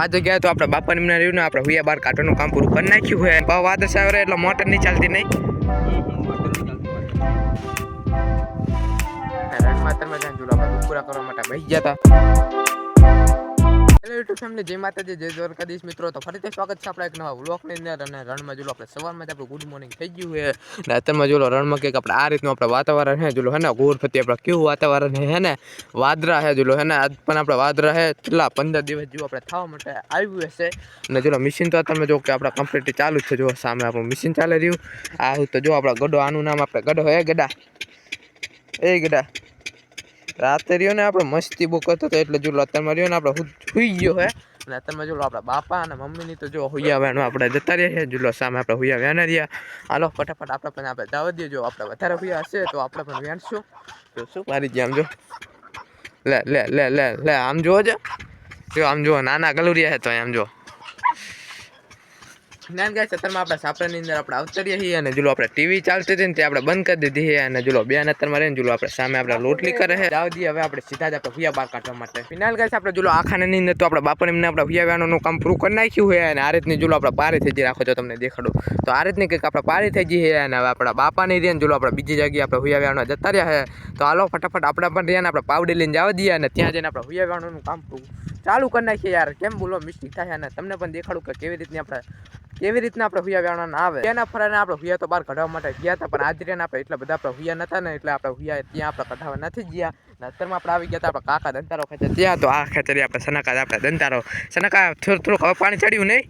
આ જગ્યાએ તો આપણે બાપા નિમને રહ્યું ને આપણે હુયા બાર કાઢવાનું કામ પૂરું કરી નાખ્યું હોય. ભાવ વાદળ આવે એટલે મોટર નહીં ચાલતી નહીં. રણમાં તમે જોડો આપણે પૂરા કરવા માટે બેસી ગયા હતા. હેલો યુટ્યુબ ફેમિલી, જય માતાજી, જય દ્વારકાધીશ મિત્રો. તો ફરીથી સ્વાગત છે આપણા એક નવા વ્લોગની અંદર. અને રણમાં જોડો આપણે સવારમાં જ આપણું ગુડ મોર્નિંગ થઈ ગયું છે. અને અત્યારમાં જોડો રણમાં કંઈક આપણે આ રીતનું આપણે વાતાવરણ છે જોડો હે ને ગોળ ફતી આપણે કેવું વાતાવરણ હે ને વાદળા છે જોડો હે ને આજ પણ આપણે વાદળા છે કેટલા 15 દિવસ જેવું આપણે થવા માટે આવ્યું હશે. અને જોડો મશીન તો તમે જો કે આપણે કમ્પ્લીટલી ચાલુ જ છે. જો સામે આપણું મશીન ચાલે રહ્યું. આ તો જો આપણા ગડો, આનું નામ આપણે ગડો હે ગડા. એ ગડા રાતે રહ્યો ને આપણે મસ્તી બહુ કરતો હતો એટલે જો અત્યારમાં રહ્યો ને આપણે સુઈ ગયો હે. અને અત્યારમાં જો આપણા બાપા અને મમ્મીની તો જો હુયા વેણ આપણે જતા રહ્યા છે. જુલો સામે આપણે હુયા વેણ રહ્યા. હાલો ફટાફટ આપણે પણ આપણે જવા દઈએ. જો આપણે વધારે હુયા હશે તો આપણે પણ વેણશું. તો શું મારી ગયા આમ જો લે લે લે લે લે આમ જોવો જો આમ જુઓ નાના ગલુરિયા છે તો આમ જો જ્ઞાન ગાય અત્યારમાં આપણે સાપરાની અંદર આપણે અવતરીએ છીએ. અને જુલો આપણે ટીવી ચાલતી હતી ને તે આપણે બંધ કરી દીધી છે. અને જુલો બેન અત્યારમાં રહીને જુલો આપણે સામે આપણે લોટલી કરે છે. જાવ દઈએ હવે આપણે સીધા જ આપણે હુયા બાર કાઢવા માટે. ફિનાલ ગાય આપણે જુલો આખાની અંદર તો આપણે બાપાને એમને આપણે હુયા વેણવાનું કામ પૂરું કરી નાખ્યું હોય. અને આ રીતની જુલો આપણે પારી થઈ જઈ રાખો છો તમને દેખાડું તો આ રીતની કંઈક આપણે પારી થઈ જઈ છે. અને હવે આપણા બાપાની રીને જુલો આપણે બીજી જગ્યાએ આપણે હુયા વેણવા જતા રહ્યા છે. તો હાલો ફટાફટ આપણે પણ રહ્યા ને આપણે પાવડી લઈને જવા દઈએ. અને ત્યાં જઈને આપણે હુયા વેણવાનું કામ ચાલુ કરી નાખીએ. યાર કેમ બોલો મિસ્ટેક થાય. અને તમને પણ દેખાડું કે કેવી રીતના આપણે હુયા વેણવાના આવે. તેના ફરાને આપણે હુયા તો બહાર કઢાવવા માટે ગયા હતા. પણ આજે આપણે એટલા બધા આપણે હુયા નતા ને એટલે આપણે હુયા ત્યાં આપણે કઢાવવા નથી ગયા. ને અત્યારમાં આપણે આવી ગયા હતા આપણા કાકા દંતારો ખેંચે ત્યાં. તો આ ખેંચરી આપણે સનકા આપણે દંતારો સનકા થોડુંક હવે પાણી ચડ્યું નહીં.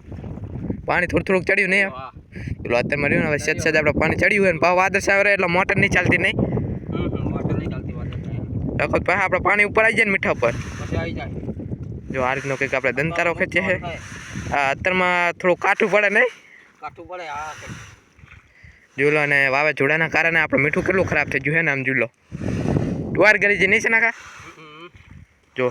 પાણી થોડુંક ચડ્યું નહીં. પેલો અત્યારમાં રહ્યું ને હવે સેજ આપણે પાણી ચડ્યું હોય ને ભાવ વાદળ આવે એટલે મોટર નહીં ચાલતી નહીં. પછી આપણે પાણી ઉપર આવી જાય ને મીઠા ઉપર જો આ રીતનો કંઈક આપણે દંતારો ખેંચે છે. અત્યારમાં થોડું કાઠું પડે નહીં. જુલો અને વાવાઝોડાના કારણે આપણે મીઠું કેટલું ખરાબ થઈ ગયું છે ને આમ જુલો ડુવાર કરી છે નહીં છે નાખા જો.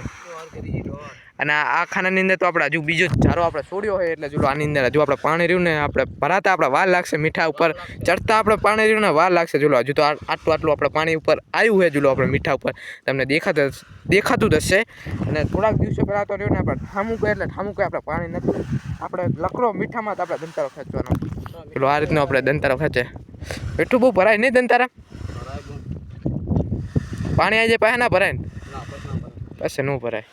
અને આ ખાનાની અંદર તો આપણે હજુ બીજો ચારો આપણે છોડ્યો હોય એટલે જુલો આની અંદર હજુ આપણે પાણી રહ્યું ને આપણે ભરાતા આપણે વાર લાગશે. મીઠા ઉપર ચડતા આપણે પાણી રહ્યું ને વાર લાગશે. જુલો હજુ તો આટલું આપણે પાણી ઉપર આવ્યું છે જુલો આપણે મીઠા ઉપર તમને દેખાતું જ હશે. અને થોડાક દિવસો પહેલાં તો રહ્યું ને આપણે ઠામું એટલે ઠામું આપણે પાણી નથી આપણે લકડો મીઠામાં જ આપણે દંતારો ખેંચવાનો. પેલો આ રીતનો આપણે દંતારો ખેંચે. મીઠું બહુ ભરાય નહીં દંતારા. પાણી આવી જાય પાસે ના ભરાય ને પાસે ન ભરાય.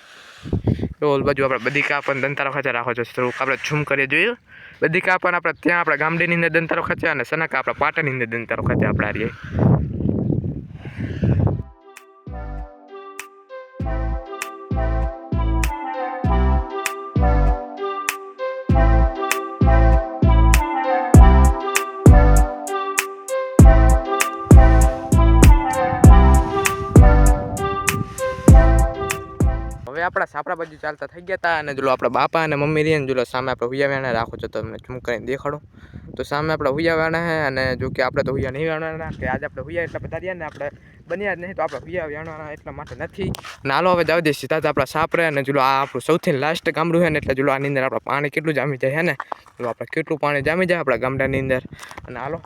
ઓલ બાજુ આપણે બધી કા પણ દંતારો ખેંચે રાખો છો. થોડુંક આપણે ઝૂમ કરીએ જોયું. બધી કા પણ આપણે ત્યાં આપણે ગામડીની અંદર દંતારો ખેંચે અને સનકા આપણે પાટણની અંદર દંતારો ખેંચે આપણે આ આપણા સાપરા બાજુ ચાલતા થઈ ગયા હતા. અને જો આપણા બાપા અને મમ્મી રહીને જો સામે આપણે હુયા વેણા રાખો છો તો તમને ઝૂમ કરીને દેખાડો તો સામે આપણે હુયા વેણા છે. અને જો કે આપણે તો હુયા નહીં વેણવાના કે આજે આપણે હુયા એટલા બધા રહ્યા ને આપણે બન્યા જ નહીં તો આપણે હુયા વેણવાના એટલા માટે નથી. અને હાલો હવે જાવ દે સીધા જ આપણા સાપરે. અને જો આ આપણું સૌથી લાસ્ટ ગામડું છે ને એટલે જો આની અંદર આપણે પાણી કેટલું જામી જાય છે ને જો આપણે કેટલું પાણી જામી જાય આપણા ગામડાની અંદર. અને હાલો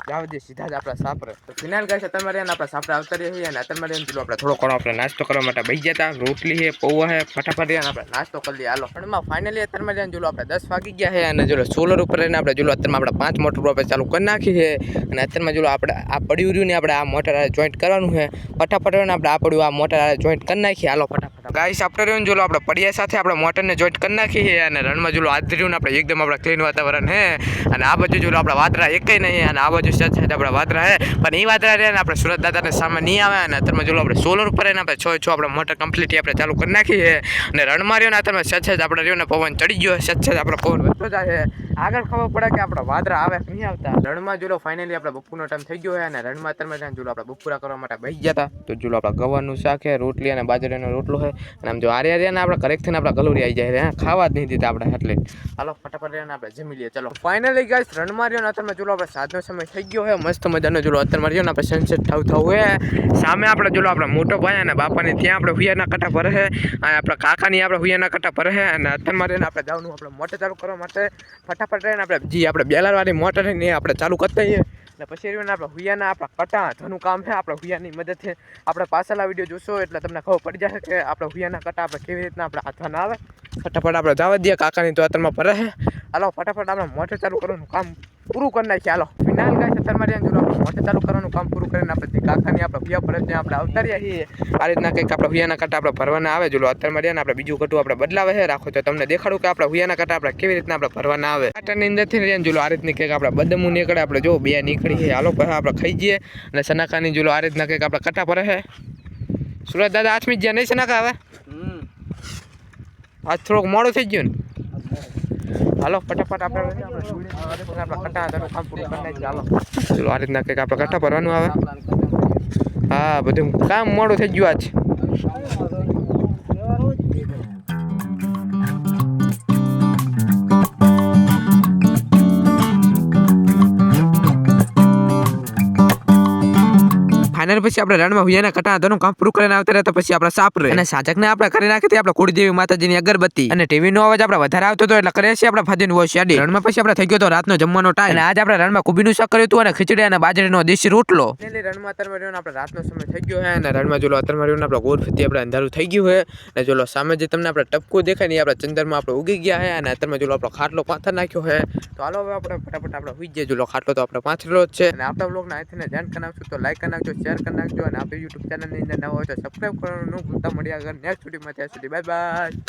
જાવ દે સીધા જ આપણા સાપરે. તો ફિનાલ ગાય છે તમારે આપણા સાપરે આવતા રહીએ છીએ. અને અત્યારે આપણે થોડો ઘણો આપણે નાસ્તો કરવા માટે બેસી ગયા હતા. રોટલી છે પૌવા છે ફટાફટ આપણે નાસ્તો કરી લઈએ. હાલો પણ ફાઇનલી અત્યારે જો આપણે 10 વાગી ગયા છે. અને જો સોલર ઉપર રહીને આપણે જો અત્યારમાં આપણે 5 મોટર આપણે ચાલુ કરી નાખી છે. અને અત્યારમાં જો આપણે આ પડ્યું રહ્યું ને આપણે આ મોટર જોઈન્ટ કરવાનું છે. ફટાફટ રહીને આપણે આ પડ્યું આ મોટર જોઈન્ટ કરી નાખીએ. હાલો ફટાફટ ગાઈસ આપણે રહ્યું જો આપણે પડ્યા સાથે આપણે મોટરને જોઈન્ટ કરી નાખી છે. અને રણમાં જો આજ રહ્યું ને આપણે એકદમ આપણે ક્લીન વાતાવરણ છે. અને આ બાજુ જો આપણે વાદળા એકય નહીં. અને આ બાજુ સાથે આપણે વાદળા છે પણ એ વાદળા રહે ને આપણે સુરત દાદાને સામે નહીં આવે. અને અત્યારમાં જો આપણે સોલર ઉપર રહીને આપણે 6 આપણે મોટર કમ્પ્લીટ આપણે ચાલુ કરી નાખી છે. અને રણમાં રહ્યો ને અત્યારે સચ્છ આપણે રહ્યો ને પવન ચડી ગયો. સચ્છ આપણે પવન વધતો જાય આગળ ખબર પડે કે આપણે વાદળા આવે કે નહીં આવતા. રણમાં જો ફાઇનલી આપણે બપોરનો ટાઈમ થઈ ગયો છે. અને રણમાં અત્યારે જો આપણે બપોરા કરવા માટે બેસી ગયા હતા. તો જો આપણે ગવાનું શાક છે રોટલી અને બાજરાનો રોટલો છે. અને આમ જો આર્યા ને આપણે કરેક્ટથી આપણે ગલુરી આવી જાય ખાવા જ નહીં દીધા આપણે એટલે. હાલો ફટાફટ રહીને આપણે જમી લઈએ. ચલો ફાઇનલી ગાઈસ રણમાં રહ્યો ને અત્યારે જો આપણે સાંજનો સમય થઈ ગયો છે. મસ્ત મજાનો જો અત્યારે રહ્યો ને આપણે સનસેટ થવું હોય સામે આપણે જો આપણે મોટો ભાઈ અને બાપાની ત્યાં આપણે હુયાના કટા ભરે છે. અને આપણા કાકાની આપણે હુયાના કટા ભરે છે. અને અત્યારમાં રહીને આપણે જવાનું આપણે મોટર ચાલુ કરવા માટે ફટાફટ રહીને આપણે જે આપણે બેલારવાળી મોટર છે ને આપણે ચાલુ કરતા હોઈએ. અને પછી રહ્યું ને આપણે હુયાના આપણા કટા ધનું કામ છે. આપણે હુયાની મદદથી આપણે પાછળના વિડીયો જોશો એટલે તમને ખબર પડી જશે કે આપણે હુયાના કટા આપણે કેવી રીતના આપણે હાથમાં આવે. ફટાફટ આપણે જવા દઈએ કાકાની તો અત્યારમાં ભરે છે. હાલો ફટાફટ આપણે મોટર ચાલુ કરવાનું કામ પૂરું કરી નાખીએ. હાલો ફિનાલ ગાય અત્યારમાં રહ્યા જો આપણે મોટર ચાલુ કરવાનું કામ પૂરું કરીને આપણે જે કાકાની આપણે હુયા ભરે ત્યાં આપણે અવતાર્યા છીએ. આ રીતના કંઈક આપણે હુયાના કટા આપણે ભરવાના આવે. જો અત્યારમાં રહ્યા ને આપણે બીજું કટું આપણે બદલાવે છે રાખો તો તમને દેખાડું કે આપણે હુયાના કટા આપણે કેવી રીતના આપણે ભરવાના આવે. કાંટાની અંદરથી રહ્યા જો આ રીતની કંઈક આપણે બદમું નીકળે. આપણે જો બે નીકળી છે. હાલો પછી આપણે ખાઈ જઈએ અને સનાકાની જો આ રીતના કંઈક આપણે કટા ભરે છે. સુરત દાદા આઠમી જ્યાં નહીં સનાકા આવે આજ થોડુંક મોડું થઈ ગયું ને. હાલો ફટાફટ આપણે કટા કામ પૂરું કરી નાખીએ. હાલો ચલો આ રીતના કંઈક આપણે કટા ભરવાનું આવે. હા બધું કામ મોડું થઈ ગયું આજ. ફાઇનલ પછી આપણે રણમાં હુયાના કટા ધનું કામ પૂરું કરીને આવતા રહેતા પછી આપણે સાપ રહે અને સાજકને આપણે કરી નાખી આપણે કુળદેવી માતાજીની અગરબત્તી અને ટીવીનો અવાજ આપણે વધારે આવતો હતો એટલે કરીએ છીએ આપણે ફાદીનું વોશ યાડી. રણમાં પછી આપણે થઈ ગયો તો રાતનો જમવાનો ટાઈમ અને આજ આપણે રણમાં કુબીનું શાક કર્યું હતું અને ખીચડી અને બાજરીનો દેશી રોટલો. રણમાં અત્યારે આપણે રાતનો સમય થઈ ગયો છે અને રણમાં જોલો અત્યારે આપણે ગોરફથી આપણે અંધારું થઈ ગયું છે અને જોલો સામે જે તમને આપણે ટપકું દેખાય ને આપણે ચંદ્રમાં આપણે ઉગી ગયા છે અને અત્યારે જોલો આપણો ખાટલો પાથર નાખ્યો છે. તો હાલો હવે આપણે ફટાફટ આપણે હુઈ જઈએ. જોલો ખાટલો તો આપણે પાથરેલો જ છે અને આપણા બ્લોગના અહીંથી ધ્યાન કરી નાખશું તો લાઈક કરી નાખજો, શેર કરી નાખજો અને આપણે યુટ્યુબ ચેનલની અંદર નવા હોય તો સબસ્ક્રાઈબ કરવાનું ન ભૂલતા. મળ્યા આગળ નેક્સ્ટ વિડીયોમાં. ત્યાં સુધી બાય બાય.